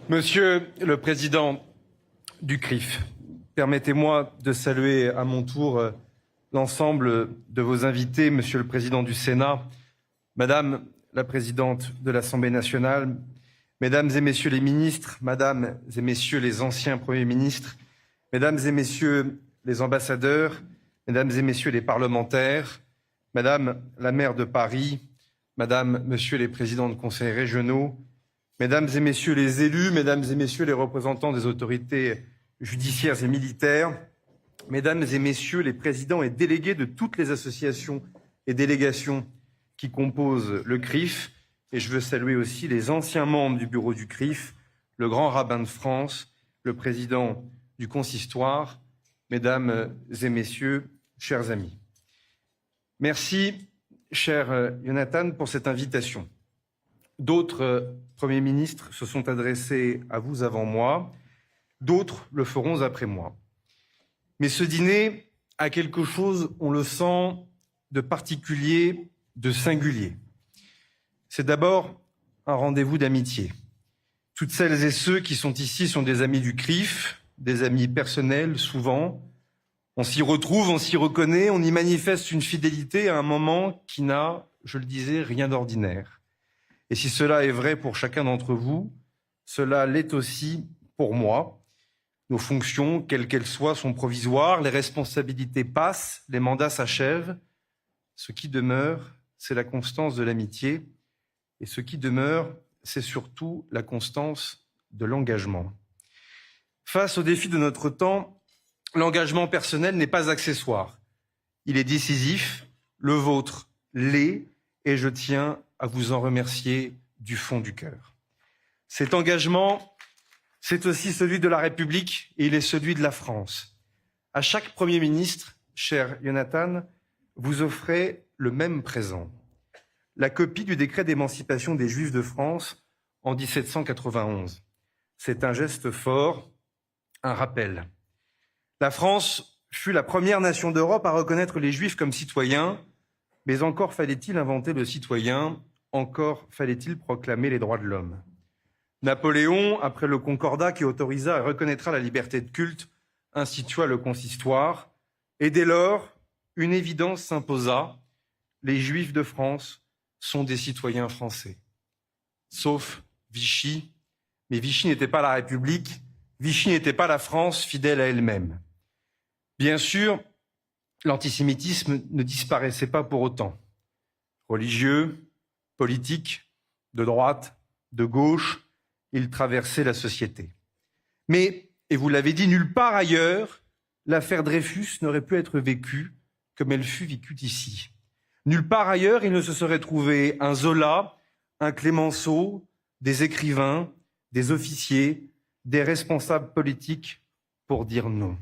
Monsieur le Président du CRIF, permettez-moi de saluer à mon tour l'ensemble de vos invités, Monsieur le Président du Sénat, Madame la Présidente de l'Assemblée nationale, Mesdames et Messieurs les ministres, Mesdames et Messieurs les anciens Premiers ministres, Mesdames et Messieurs les ambassadeurs, Mesdames et Messieurs les parlementaires, Madame la maire de Paris, Madame, Monsieur les présidents de conseils régionaux, Mesdames et Messieurs les élus, Mesdames et Messieurs les représentants des autorités judiciaires et militaires, Mesdames et Messieurs les présidents et délégués de toutes les associations et délégations qui composent le CRIF, et je veux saluer aussi les anciens membres du bureau du CRIF, le grand rabbin de France, le président du consistoire, Mesdames et Messieurs, chers amis. Merci, cher Jonathan, pour cette invitation. D'autres premiers ministres se sont adressés à vous avant moi, d'autres le feront après moi. Mais ce dîner a quelque chose, on le sent, de particulier, de singulier. C'est d'abord un rendez-vous d'amitié. Toutes celles et ceux qui sont ici sont des amis du CRIF, des amis personnels souvent. On s'y retrouve, on s'y reconnaît, on y manifeste une fidélité à un moment qui n'a, je le disais, rien d'ordinaire. Et si cela est vrai pour chacun d'entre vous, cela l'est aussi pour moi. Nos fonctions, quelles qu'elles soient, sont provisoires, les responsabilités passent, les mandats s'achèvent. Ce qui demeure, c'est la constance de l'amitié. Et ce qui demeure, c'est surtout la constance de l'engagement. Face aux défis de notre temps, l'engagement personnel n'est pas accessoire. Il est décisif, le vôtre l'est, et je tiens à vous en remercier du fond du cœur. Cet engagement, c'est aussi celui de la République et il est celui de la France. À chaque Premier ministre, cher Jonathan, vous offrez le même présent. La copie du décret d'émancipation des Juifs de France en 1791. C'est un geste fort, un rappel. La France fut la première nation d'Europe à reconnaître les Juifs comme citoyens, mais encore fallait-il inventer le citoyen, encore fallait-il proclamer les droits de l'homme. Napoléon, après le Concordat qui autorisa et reconnaîtra la liberté de culte, institua le consistoire, et dès lors, une évidence s'imposa, les Juifs de France sont des citoyens français. Sauf Vichy, mais Vichy n'était pas la République, Vichy n'était pas la France fidèle à elle-même. Bien sûr, l'antisémitisme ne disparaissait pas pour autant. Religieux, politique, de droite, de gauche, il traversait la société. Mais, et vous l'avez dit, nulle part ailleurs, l'affaire Dreyfus n'aurait pu être vécue comme elle fut vécue ici. Nulle part ailleurs, il ne se serait trouvé un Zola, un Clémenceau, des écrivains, des officiers, des responsables politiques pour dire non.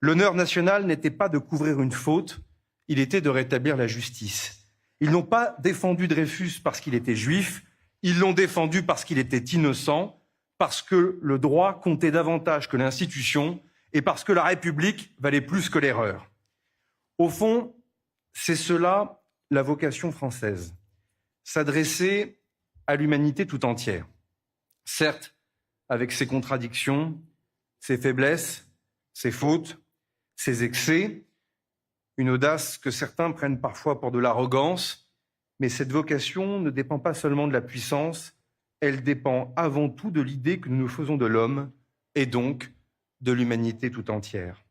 L'honneur national n'était pas de couvrir une faute, il était de rétablir la justice. Ils n'ont pas défendu Dreyfus parce qu'il était juif, ils l'ont défendu parce qu'il était innocent, parce que le droit comptait davantage que l'institution et parce que la République valait plus que l'erreur. Au fond, c'est cela la vocation française, s'adresser à l'humanité tout entière. Certes, avec ses contradictions, ses faiblesses, ses fautes, ses excès, une audace que certains prennent parfois pour de l'arrogance, mais cette vocation ne dépend pas seulement de la puissance, elle dépend avant tout de l'idée que nous nous faisons de l'homme et donc de l'humanité tout entière.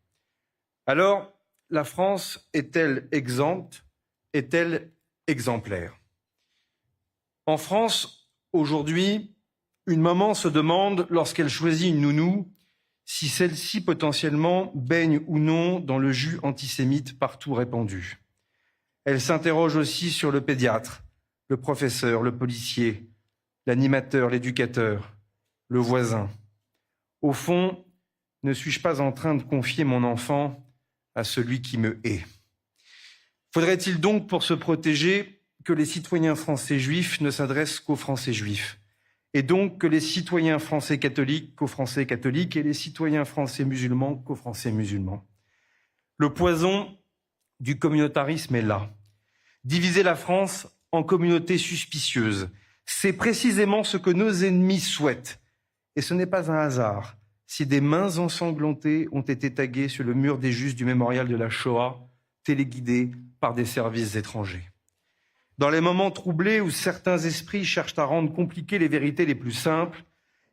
Alors, la France est-elle exempte? Est-elle exemplaire? En France, aujourd'hui, une maman se demande, lorsqu'elle choisit une nounou, si celle-ci potentiellement baigne ou non dans le jus antisémite partout répandu. Elle s'interroge aussi sur le pédiatre, le professeur, le policier, l'animateur, l'éducateur, le voisin. Au fond, ne suis-je pas en train de confier mon enfant à celui qui me hait? Faudrait-il donc, pour se protéger, que les citoyens français juifs ne s'adressent qu'aux Français juifs, et donc que les citoyens français catholiques qu'aux Français catholiques et les citoyens français musulmans qu'aux Français musulmans? Le poison du communautarisme est là. Diviser la France en communautés suspicieuses, c'est précisément ce que nos ennemis souhaitent. Et ce n'est pas un hasard si des mains ensanglantées ont été taguées sur le mur des justes du mémorial de la Shoah, téléguidées par des services étrangers. Dans les moments troublés où certains esprits cherchent à rendre compliquées les vérités les plus simples,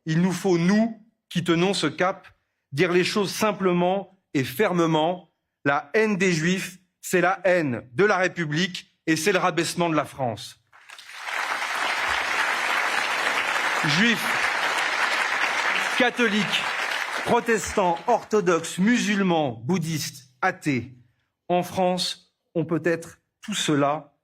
il nous faut, nous, qui tenons ce cap, dire les choses simplement et fermement. La haine des Juifs, c'est la haine de la République et c'est le rabaissement de la France. Juifs, catholiques, protestants, orthodoxes, musulmans, bouddhistes, athées, en France, on peut être tout cela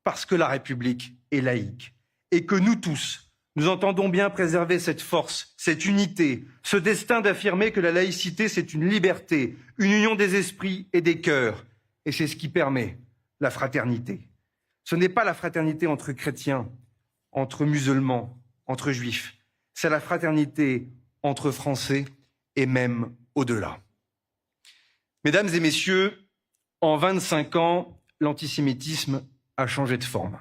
parce que la République est laïque et que nous tous, nous entendons bien préserver cette force, cette unité, ce destin d'affirmer que la laïcité, c'est une liberté, une union des esprits et des cœurs. Et c'est ce qui permet la fraternité. Ce n'est pas la fraternité entre chrétiens, entre musulmans, entre juifs. C'est la fraternité entre Français et même au-delà. Mesdames et messieurs, en 25 ans, l'antisémitisme a changé de forme.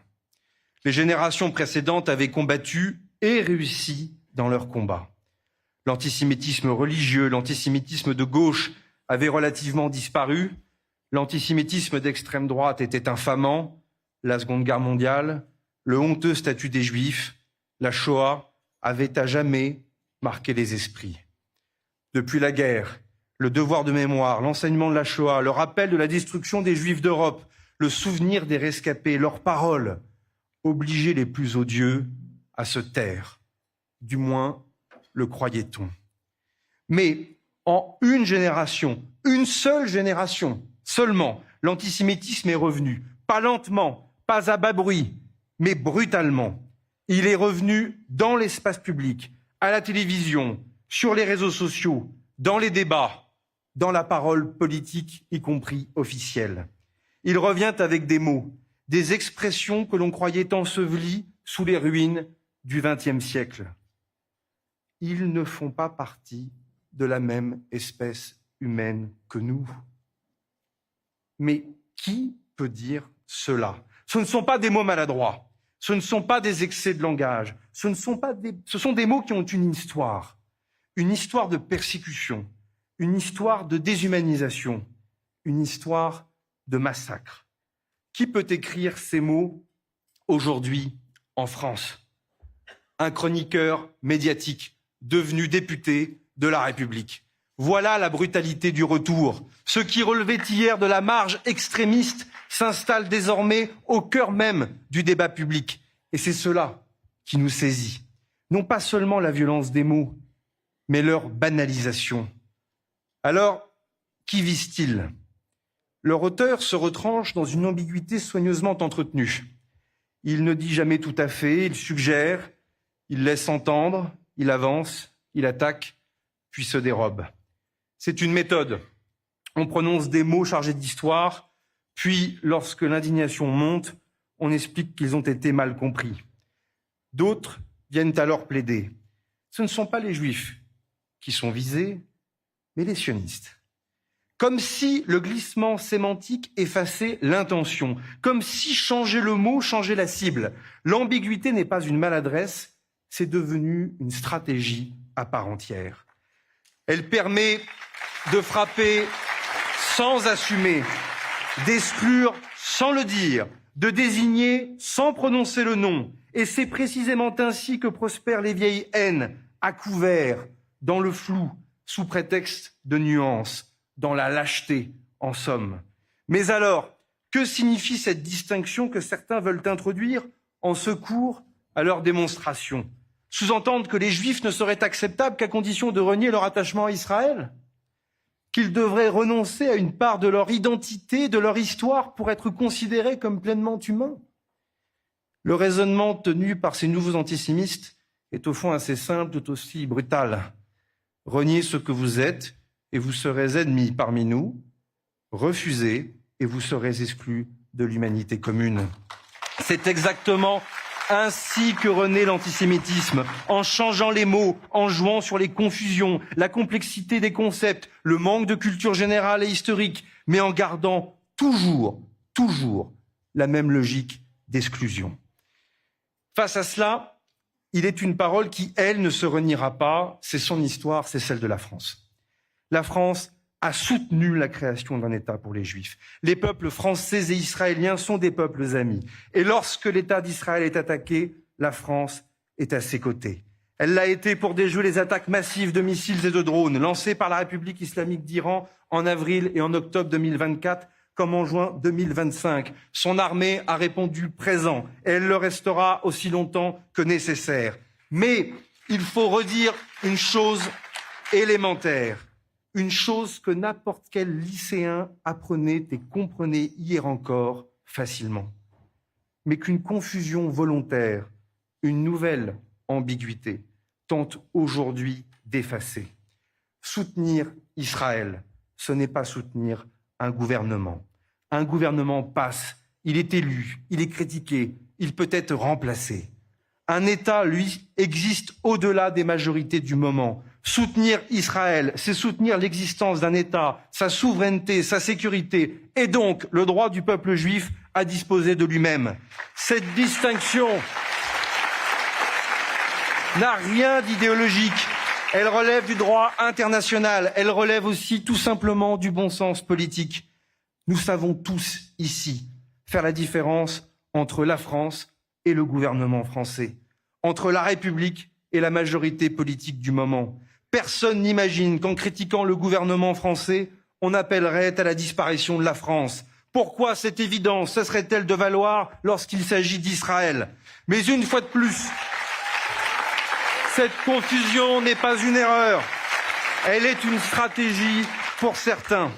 Les générations précédentes avaient combattu et réussi dans leur combat. L'antisémitisme religieux, l'antisémitisme de gauche avaient relativement disparu. L'antisémitisme d'extrême droite était infamant. La Seconde Guerre mondiale, le honteux statut des Juifs, la Shoah avaient à jamais marqué les esprits. Depuis la guerre, le devoir de mémoire, l'enseignement de la Shoah, le rappel de la destruction des Juifs d'Europe, le souvenir des rescapés, leurs paroles obligeaient les plus odieux à se taire. Du moins, le croyait-on. Mais en une génération, une seule génération seulement, l'antisémitisme est revenu, pas lentement, pas à bas bruit, mais brutalement. Il est revenu dans l'espace public, à la télévision, sur les réseaux sociaux, dans les débats, dans la parole politique, y compris officielle. Il revient avec des mots, des expressions que l'on croyait ensevelies sous les ruines du XXe siècle. Ils ne font pas partie de la même espèce humaine que nous. Mais qui peut dire cela? Ce ne sont pas des mots maladroits, ce ne sont pas des excès de langage, ce sont des mots qui ont une histoire de persécution, une histoire de déshumanisation, une histoire de massacre. Qui peut écrire ces mots aujourd'hui en France? Un chroniqueur médiatique devenu député de la République. Voilà la brutalité du retour. Ce qui relevait hier de la marge extrémiste s'installe désormais au cœur même du débat public. Et c'est cela qui nous saisit. Non pas seulement la violence des mots, mais leur banalisation. Alors, qui vise-t-il? Leur auteur se retranche dans une ambiguïté soigneusement entretenue. Il ne dit jamais tout à fait, il suggère, il laisse entendre, il avance, il attaque, puis se dérobe. C'est une méthode. On prononce des mots chargés d'histoire, puis, lorsque l'indignation monte, on explique qu'ils ont été mal compris. D'autres viennent alors plaider. Ce ne sont pas les Juifs qui sont visés, mais les sionistes. Comme si le glissement sémantique effaçait l'intention, comme si changer le mot changeait la cible. L'ambiguïté n'est pas une maladresse, c'est devenu une stratégie à part entière. Elle permet de frapper sans assumer, d'exclure sans le dire, de désigner sans prononcer le nom. Et c'est précisément ainsi que prospèrent les vieilles haines, à couvert, dans le flou, sous prétexte de nuances, dans la lâcheté, en somme. Mais alors, que signifie cette distinction que certains veulent introduire en secours à leur démonstration? Sous-entendre que les Juifs ne seraient acceptables qu'à condition de renier leur attachement à Israël? Qu'ils devraient renoncer à une part de leur identité, de leur histoire, pour être considérés comme pleinement humains? Le raisonnement tenu par ces nouveaux antisémites est au fond assez simple, tout aussi brutal. Reniez ce que vous êtes et vous serez ennemis parmi nous. Refusez et vous serez exclus de l'humanité commune. C'est exactement ainsi que renaît l'antisémitisme, en changeant les mots, en jouant sur les confusions, la complexité des concepts, le manque de culture générale et historique, mais en gardant toujours la même logique d'exclusion. Face à cela, il est une parole qui, elle, ne se reniera pas. C'est son histoire, c'est celle de la France. La France a soutenu la création d'un État pour les Juifs. Les peuples français et israéliens sont des peuples amis. Et lorsque l'État d'Israël est attaqué, la France est à ses côtés. Elle l'a été pour déjouer les attaques massives de missiles et de drones lancées par la République islamique d'Iran en avril et en octobre 2024, comme en juin 2025. Son armée a répondu présent et elle le restera aussi longtemps que nécessaire. Mais il faut redire une chose élémentaire. Une chose que n'importe quel lycéen apprenait et comprenait hier encore facilement. Mais qu'une confusion volontaire, une nouvelle ambiguïté tente aujourd'hui d'effacer. Soutenir Israël, ce n'est pas soutenir un gouvernement. Un gouvernement passe, il est élu, il est critiqué, il peut être remplacé. Un État, lui, existe au-delà des majorités du moment. Soutenir Israël, c'est soutenir l'existence d'un État, sa souveraineté, sa sécurité, et donc le droit du peuple juif à disposer de lui-même. Cette distinction n'a rien d'idéologique. Elle relève du droit international. Elle relève aussi tout simplement du bon sens politique. Nous savons tous ici faire la différence entre la France et le gouvernement français, entre la République et la majorité politique du moment. Personne n'imagine qu'en critiquant le gouvernement français, on appellerait à la disparition de la France. Pourquoi cette évidence cesserait-elle de valoir lorsqu'il s'agit d'Israël? Mais une fois de plus, cette confusion n'est pas une erreur. Elle est une stratégie pour certains.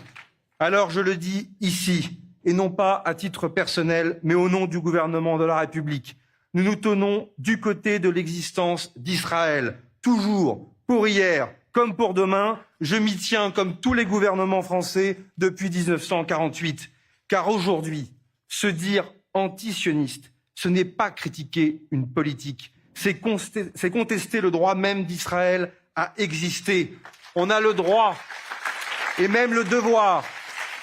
Alors je le dis ici, et non pas à titre personnel, mais au nom du gouvernement de la République. Nous nous tenons du côté de l'existence d'Israël, toujours, pour hier comme pour demain. Je m'y tiens comme tous les gouvernements français depuis 1948. Car aujourd'hui, se dire antisioniste, ce n'est pas critiquer une politique, c'est contester le droit même d'Israël à exister. On a le droit et même le devoir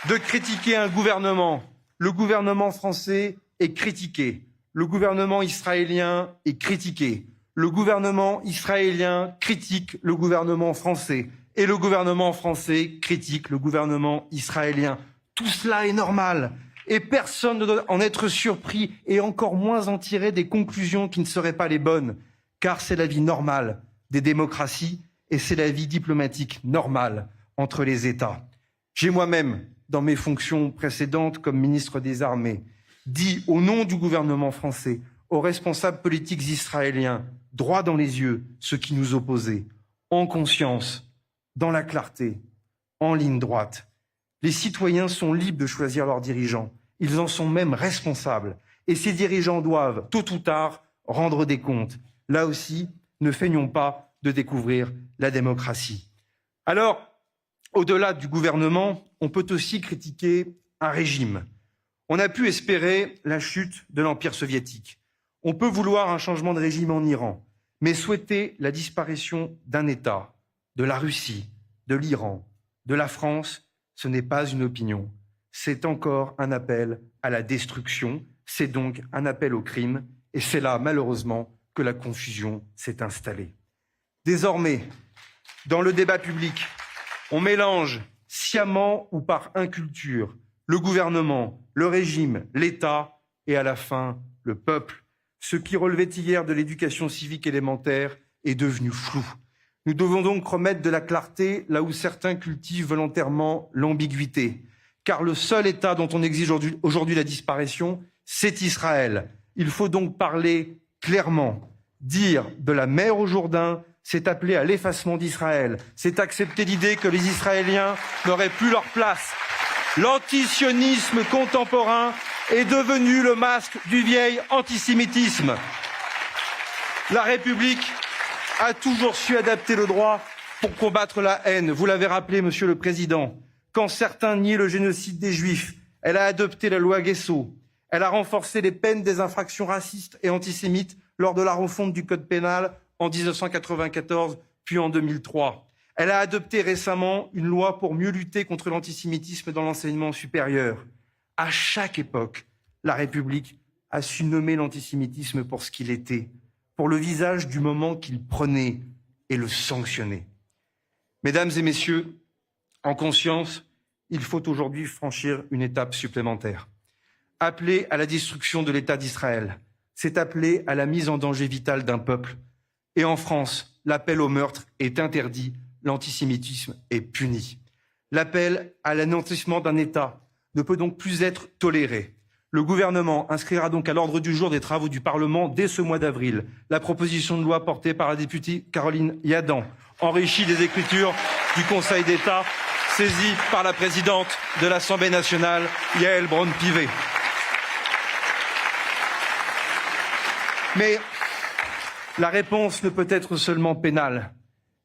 de critiquer un gouvernement. Le gouvernement français est critiqué. Le gouvernement israélien est critiqué. Le gouvernement israélien critique le gouvernement français. Et le gouvernement français critique le gouvernement israélien. Tout cela est normal. Et personne ne doit en être surpris et encore moins en tirer des conclusions qui ne seraient pas les bonnes. Car c'est la vie normale des démocraties et c'est la vie diplomatique normale entre les États. J'ai moi-même, dans mes fonctions précédentes comme ministre des Armées, dit au nom du gouvernement français aux responsables politiques israéliens, droit dans les yeux, ce qui nous opposait, en conscience, dans la clarté, en ligne droite. Les citoyens sont libres de choisir leurs dirigeants. Ils en sont même responsables. Et ces dirigeants doivent, tôt ou tard, rendre des comptes. Là aussi, ne feignons pas de découvrir la démocratie. Alors, au-delà du gouvernement, on peut aussi critiquer un régime. On a pu espérer la chute de l'Empire soviétique. On peut vouloir un changement de régime en Iran, mais souhaiter la disparition d'un État, de la Russie, de l'Iran, de la France, ce n'est pas une opinion. C'est encore un appel à la destruction, c'est donc un appel au crime, et c'est là, malheureusement, que la confusion s'est installée. Désormais, dans le débat public, on mélange sciemment ou par inculture le gouvernement, le régime, l'État et à la fin le peuple. Ce qui relevait hier de l'éducation civique élémentaire est devenu flou. Nous devons donc remettre de la clarté là où certains cultivent volontairement l'ambiguïté. Car le seul État dont on exige aujourd'hui la disparition, c'est Israël. Il faut donc parler clairement. Dire de la mer au Jourdain, c'est appeler à l'effacement d'Israël. C'est accepter l'idée que les Israéliens n'auraient plus leur place. L'antisionisme contemporain est devenu le masque du vieil antisémitisme. La République a toujours su adapter le droit pour combattre la haine. Vous l'avez rappelé, Monsieur le Président. Quand certains niaient le génocide des Juifs, elle a adopté la loi Guesso. Elle a renforcé les peines des infractions racistes et antisémites lors de la refonte du Code pénal en 1994, puis en 2003. Elle a adopté récemment une loi pour mieux lutter contre l'antisémitisme dans l'enseignement supérieur. À chaque époque, la République a su nommer l'antisémitisme pour ce qu'il était. pour le visage du moment qu'il prenait et le sanctionner. Mesdames et messieurs, en conscience, il faut aujourd'hui franchir une étape supplémentaire. Appeler à la destruction de l'État d'Israël, c'est appeler à la mise en danger vital d'un peuple. Et en France, l'appel au meurtre est interdit, l'antisémitisme est puni. L'appel à l'anéantissement d'un État ne peut donc plus être toléré. Le gouvernement inscrira donc à l'ordre du jour des travaux du Parlement dès ce mois d'avril la proposition de loi portée par la députée Caroline Yadan, enrichie des écritures du Conseil d'État, saisie par la présidente de l'Assemblée nationale, Yaël Braun-Pivet. Mais la réponse ne peut être seulement pénale,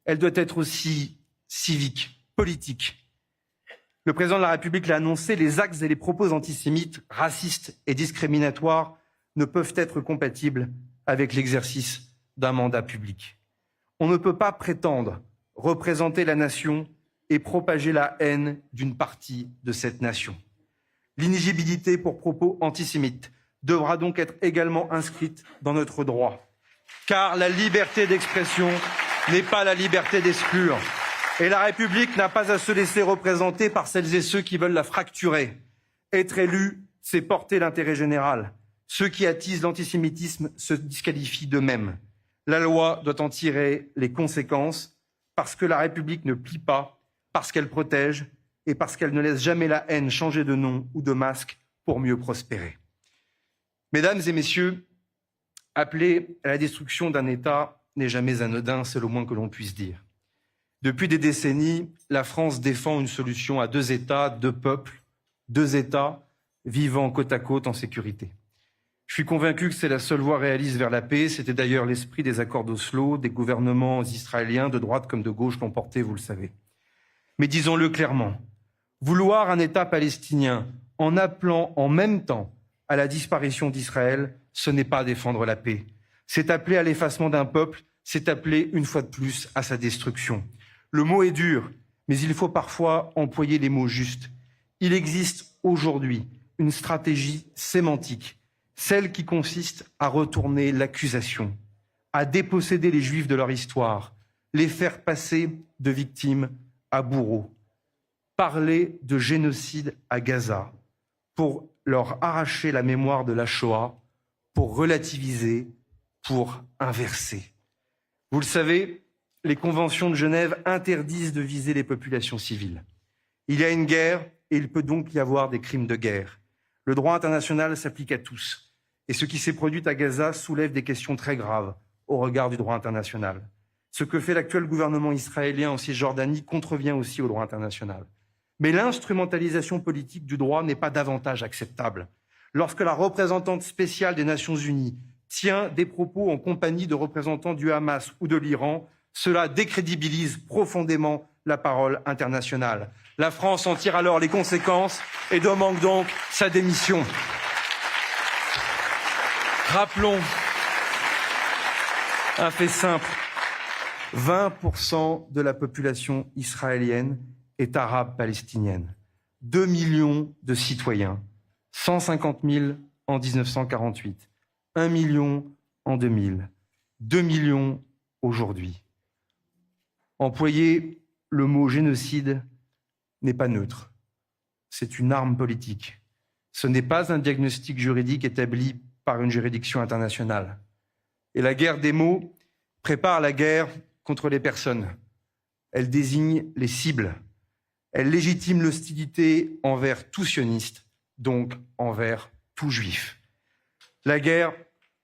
elle doit être aussi civique, politique. Le président de la République l'a annoncé, les actes et les propos antisémites, racistes et discriminatoires ne peuvent être compatibles avec l'exercice d'un mandat public. On ne peut pas prétendre représenter la nation et propager la haine d'une partie de cette nation. L'inéligibilité pour propos antisémites devra donc être également inscrite dans notre droit, car la liberté d'expression n'est pas la liberté d'exclure. Et la République n'a pas à se laisser représenter par celles et ceux qui veulent la fracturer. Être élu, c'est porter l'intérêt général. Ceux qui attisent l'antisémitisme se disqualifient d'eux-mêmes. La loi doit en tirer les conséquences parce que la République ne plie pas, parce qu'elle protège et parce qu'elle ne laisse jamais la haine changer de nom ou de masque pour mieux prospérer. Mesdames et messieurs, appeler à la destruction d'un État n'est jamais anodin, c'est le moins que l'on puisse dire. Depuis des décennies, la France défend une solution à 2 États, 2 peuples, 2 États vivant côte à côte en sécurité. Je suis convaincu que c'est la seule voie réaliste vers la paix. C'était d'ailleurs l'esprit des accords d'Oslo, des gouvernements israéliens de droite comme de gauche l'ont porté, vous le savez. Mais disons-le clairement, vouloir un État palestinien en appelant en même temps à la disparition d'Israël, ce n'est pas défendre la paix. C'est appeler à l'effacement d'un peuple, c'est appeler une fois de plus à sa destruction. Le mot est dur, mais il faut parfois employer les mots justes. Il existe aujourd'hui une stratégie sémantique, celle qui consiste à retourner l'accusation, à déposséder les Juifs de leur histoire, les faire passer de victimes à bourreaux, parler de génocide à Gaza pour leur arracher la mémoire de la Shoah, pour relativiser, pour inverser. Vous le savez, les conventions de Genève interdisent de viser les populations civiles. Il y a une guerre et il peut donc y avoir des crimes de guerre. Le droit international s'applique à tous. Et ce qui s'est produit à Gaza soulève des questions très graves au regard du droit international. Ce que fait l'actuel gouvernement israélien en Cisjordanie contrevient aussi au droit international. Mais l'instrumentalisation politique du droit n'est pas davantage acceptable. Lorsque la représentante spéciale des Nations Unies tient des propos en compagnie de représentants du Hamas ou de l'Iran, cela décrédibilise profondément la parole internationale. La France en tire alors les conséquences et demande donc sa démission. Rappelons un fait simple. 20% de la population israélienne est arabe palestinienne. 2 millions de citoyens. 150 000 en 1948. 1 million en 2000. 2 millions aujourd'hui. Employer le mot génocide n'est pas neutre. C'est une arme politique. Ce n'est pas un diagnostic juridique établi par une juridiction internationale. Et la guerre des mots prépare la guerre contre les personnes. Elle désigne les cibles. Elle légitime l'hostilité envers tout sioniste, donc envers tout juif. La guerre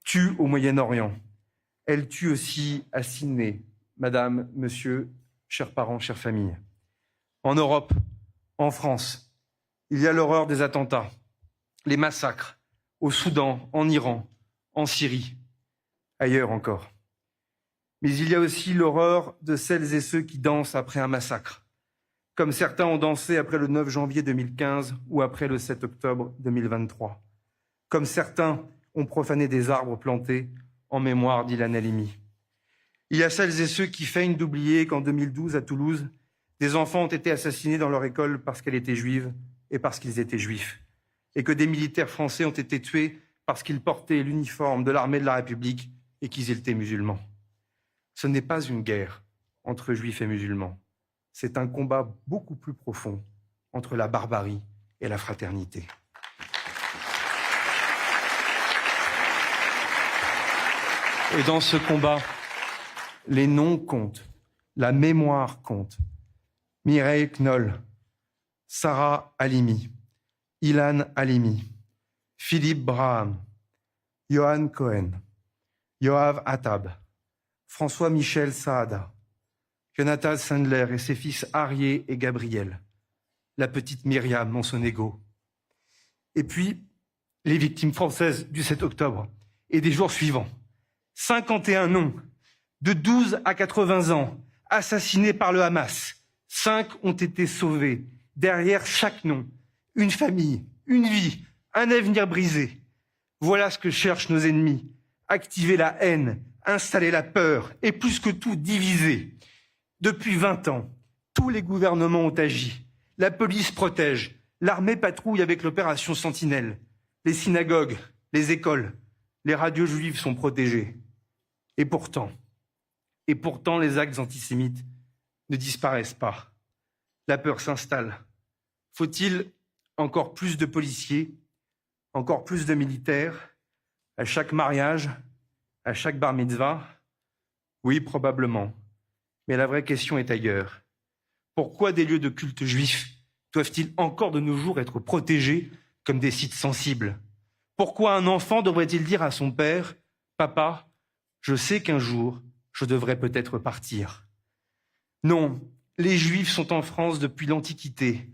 tue au Moyen-Orient. Elle tue aussi à Sydney, madame, monsieur, chers parents, chères familles. En Europe, en France, il y a l'horreur des attentats, les massacres, au Soudan, en Iran, en Syrie, ailleurs encore. Mais il y a aussi l'horreur de celles et ceux qui dansent après un massacre, comme certains ont dansé après le 9 janvier 2015 ou après le 7 octobre 2023, comme certains ont profané des arbres plantés en mémoire d'Ilan Halimi. Il y a celles et ceux qui feignent d'oublier qu'en 2012, à Toulouse, des enfants ont été assassinés dans leur école parce qu'elle était juive et parce qu'ils étaient juifs, et que des militaires français ont été tués parce qu'ils portaient l'uniforme de l'armée de la République et qu'ils étaient musulmans. Ce n'est pas une guerre entre juifs et musulmans. C'est un combat beaucoup plus profond entre la barbarie et la fraternité. Et dans ce combat, les noms comptent, la mémoire compte. Mireille Knoll, Sarah Halimi, Ilan Halimi, Philippe Braham, Johan Cohen, Yoav Attab, François-Michel Saada, Jonathan Sandler et ses fils Arié et Gabriel, la petite Myriam Monsonego. Et puis, les victimes françaises du 7 octobre et des jours suivants. 51 noms, de 12 à 80 ans, assassinés par le Hamas. 5 ont été sauvés. Derrière chaque nom, une famille, une vie, un avenir brisé. Voilà ce que cherchent nos ennemis. Activer la haine, installer la peur et plus que tout diviser. Depuis 20 ans, tous les gouvernements ont agi. La police protège, l'armée patrouille avec l'opération Sentinelle. Les synagogues, les écoles, les radios juives sont protégées. Et pourtant, les actes antisémites ne disparaissent pas. La peur s'installe. Faut-il encore plus de policiers, encore plus de militaires, à chaque mariage, à chaque bar mitzvah? Oui, probablement. Mais la vraie question est ailleurs. Pourquoi des lieux de culte juifs doivent-ils encore de nos jours être protégés comme des sites sensibles? Pourquoi un enfant devrait-il dire à son père « Papa, je sais qu'un jour, je devrais peut-être partir ». Non, les Juifs sont en France depuis l'Antiquité,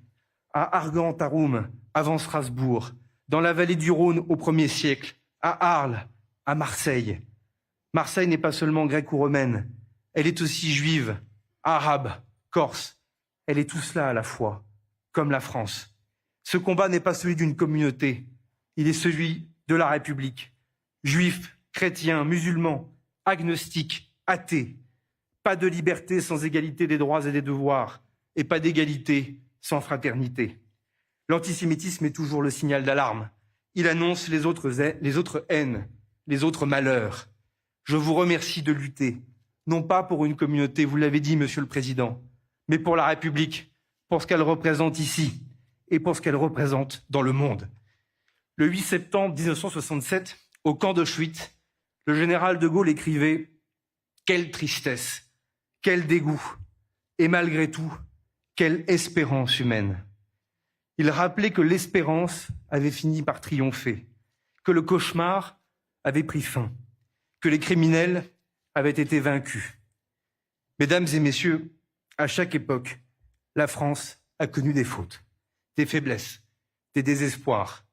à Argan-Taroum, avant Strasbourg, dans la vallée du Rhône au 1er siècle, à Arles, à Marseille. Marseille n'est pas seulement grecque ou romaine, elle est aussi juive, arabe, corse. Elle est tout cela à la fois, comme la France. Ce combat n'est pas celui d'une communauté, il est celui de la République. Juifs, chrétiens, musulmans, agnostiques, athées. Pas de liberté sans égalité des droits et des devoirs, et pas d'égalité sans fraternité. L'antisémitisme est toujours le signal d'alarme. Il annonce les autres haines, les autres malheurs. Je vous remercie de lutter, non pas pour une communauté, vous l'avez dit, Monsieur le Président, mais pour la République, pour ce qu'elle représente ici et pour ce qu'elle représente dans le monde. Le 8 septembre 1967, au camp d'Auschwitz, le général de Gaulle écrivait « Quelle tristesse, quel dégoût, et malgré tout, quelle espérance humaine ». Il rappelait que l'espérance avait fini par triompher, que le cauchemar avait pris fin, que les criminels avaient été vaincus. Mesdames et messieurs, à chaque époque, la France a connu des fautes, des faiblesses, des désespoirs,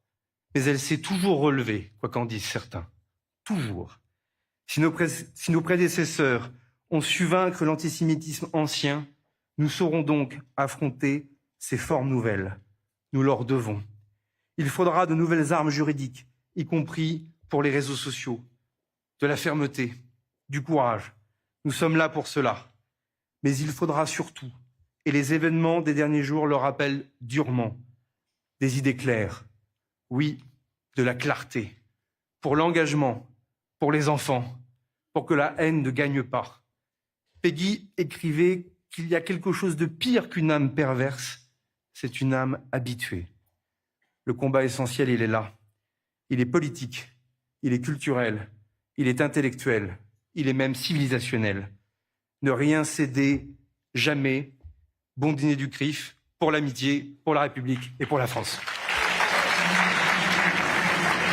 mais elle s'est toujours relevée, quoi qu'en disent certains. Toujours. Si nos prédécesseurs ont su vaincre l'antisémitisme ancien, nous saurons donc affronter ces formes nouvelles. Nous leur devons. Il faudra de nouvelles armes juridiques, y compris pour les réseaux sociaux, de la fermeté, du courage. Nous sommes là pour cela. Mais il faudra surtout, et les événements des derniers jours le rappellent durement, des idées claires. Oui, de la clarté, pour l'engagement, pour les enfants, pour que la haine ne gagne pas. Peggy écrivait qu'il y a quelque chose de pire qu'une âme perverse, c'est une âme habituée. Le combat essentiel, il est là. Il est politique, il est culturel, il est intellectuel, il est même civilisationnel. Ne rien céder, jamais. Bon dîner du CRIF, pour l'amitié, pour la République et pour la France.